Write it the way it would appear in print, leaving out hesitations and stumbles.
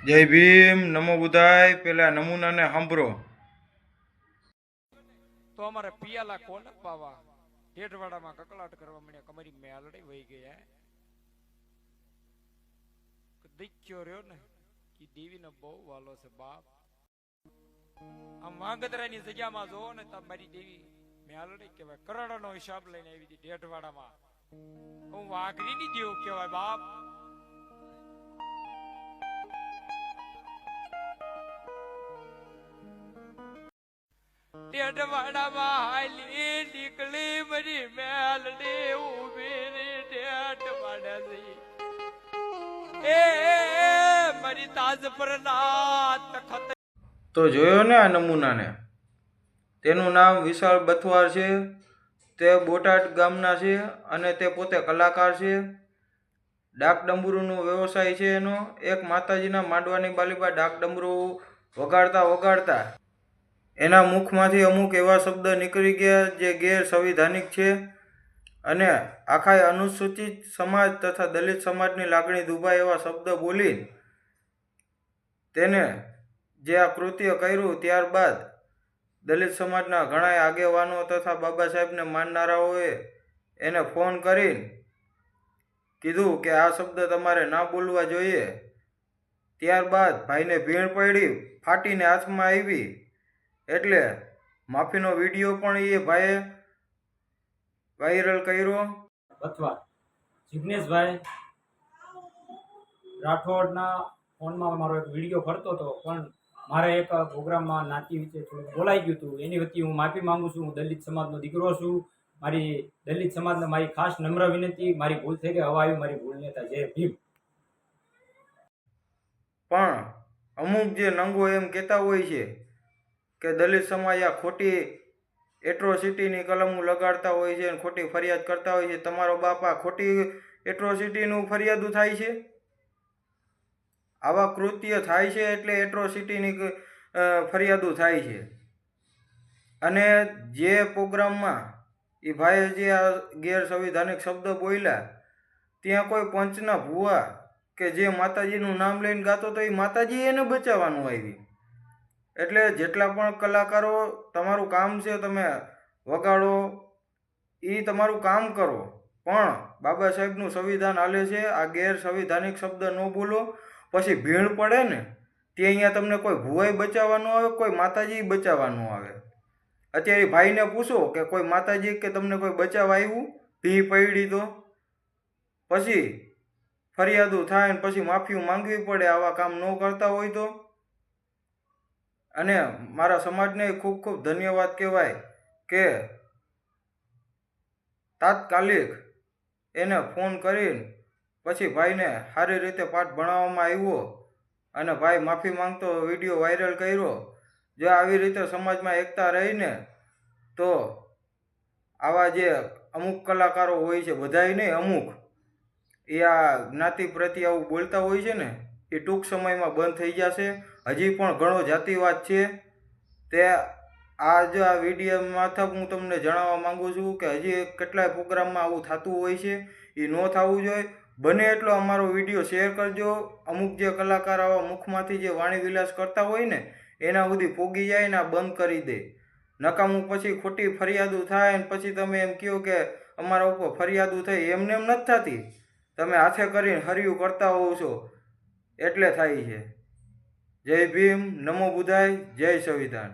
જય ભીમ નમો બુધાય પેલા નમૂનાને સાંભળો. તો અમારે પિયાલા કોણ પાવા ઢેઢવાડામાં કકળાટ કરવા મળ્યા કમારી મેલડી વહી ગયા દીખ્યો રહ્યો ને કે દેવીનો બહુ વાલો છે બાપ. આ માંગધરાની જગ્યામાં જોવો ને તમારી દેવી મેલડી કહેવાય, કરોડોનો હિસાબ લઈને આવી હતી ઢેઢવાડામાં. હું વાઘરીની જેવું કહેવાય બાપ. ઢેઢવાડામાં હાલી નીકળી મારી મેલડી ઊભી રી ઢેઢવાડાથી એ મારી તાજ પર ના તખત. તો જોયો ને આ નમૂનાને, તેનું નામ વિશાળ બથવાર છે. તે બોટાદ ગામના છે અને તે પોતે કલાકાર છે. ડાક ડમરૂનો વ્યવસાય છે એનો. એક માતાજીના માંડવાની બાલીબા ડાક ડમરૂ વગાડતા વગાડતા એના મુખમાંથી અમુક એવા શબ્દ નીકળી ગયા જે ગેરસંવિધાનિક છે અને આખા અનુસૂચિત સમાજ તથા દલિત સમાજની લાગણી દુભાય એવા શબ્દ બોલી તેને જે આ કૃત્ય કર્યું, ત્યારબાદ દલિત સમાજના ઘણા આગેવાનો તથા બાબા સાહેબને માનનારાઓએ એને ફોન કરીને કીધું કે આ શબ્દ તમારે ના બોલવા જોઈએ. ત્યારબાદ ભાઈને ભીણ પડી, ફાટીને હાથમાં આવી. એટલે માફીનો વિડીયો પણ એ ભાઈએ વાયરલ કર્યો. અથવા જિગ્નેશભાઈ રાઠોડના ફોનમાં મારો એક વિડીયો ફરતો હતો, પણ મારે એક પ્રોગ્રામમાં નાતી વિશે થોડું બોલાઈ ગયું હતું. એની વતી હું માફી માંગુ છું. હું દલિત સમાજનો દીકરો છું. મારી દલિત સમાજને મારી ખાસ નમ્ર વિનંતી, મારી ભૂલ થઈ ગઈ, હવા આવી મારી ભૂલ નેતા. જય ભીમ. પણ અમુક જે નંગો એમ કહેતા હોય છે કે દલિત સમાજ આ ખોટી એટ્રોસિટીની કલમો લગાડતા હોય છે અને ખોટી ફરિયાદ કરતા હોય છે. તમારો બાપ આ ખોટી એટ્રોસિટીનું ફરિયાદો થાય છે. આવા કૃત્ય થાય છે એટલે એટ્રોસિટીની ફરિયાદો થાય છે. અને જે પ્રોગ્રામમાં એ ભાઈએ જે આ ગેરસંવિધાનિક શબ્દ બોલ્યા, ત્યાં કોઈ પંચના ભૂવા કે જે માતાજીનું નામ લઈને ગાતો તો એ માતાજી એને બચાવવાનું આવી. એટલે જેટલા પણ કલાકારો, તમારું કામ છે તમે વગાડો, એ તમારું કામ કરો, પણ બાબા સાહેબનું સંવિધાન હાલે છે. આ ગેરસંવિધાનિક શબ્દ ન બોલો. પછી ભીણ પડે ને તે અહીંયા તમને કોઈ ભુવાઈ બચાવવાનું આવે, કોઈ માતાજી બચાવવાનું આવે. અત્યારે ભાઈને પૂછો કે કોઈ માતાજી કે તમને કોઈ બચાવવા આવ્યું, ભી પડી તો પછી ફરિયાદો થાય ને પછી માફી માંગવી પડે આવા કામ ન કરતા હોય તો. અને મારા સમાજને ખૂબ ખૂબ ધન્યવાદ કહેવાય કે તાત્કાલિક એને ફોન કરીને પછી ભાઈને સારી રીતે પાઠ ભણાવવામાં આવ્યો અને ભાઈ માફી માંગતો વિડીયો વાયરલ કર્યો. જો આવી રીતે સમાજમાં એકતા રહીને તો આવા જે અમુક કલાકારો હોય છે, બધાય નહીં, અમુક એ આ જ્ઞાતિ પ્રત્યે આવું બોલતા હોય છે ને, એ ટૂંક સમયમાં બંધ થઈ જશે. હજી પણ ઘણો જાતિવાદ છે. તે આ વિડીયોમાંથી હું તમને જણાવવા માગું છું કે હજી કેટલાય પ્રોગ્રામમાં આવું થતું હોય છે. એ ન થવું જોઈએ. બને એટલો અમારો વિડીયો શેર કરજો. અમુક જે કલાકાર આવા મુખમાંથી જે વાણી વિલાસ કરતા હોય ને એના સુધી પોગી જાય ને આ બંધ કરી દે. નકામું પછી ખોટી ફરિયાદો થાય ને પછી તમે એમ કહો કે અમારા ઉપર ફરિયાદો થઈ. એમને એમ નથી થતી, તમે હાથે કરીને હરિયું કરતા હોવ છો એટલે થાય છે. જય ભીમ, નમો બુધાય, જય સંવિધાન.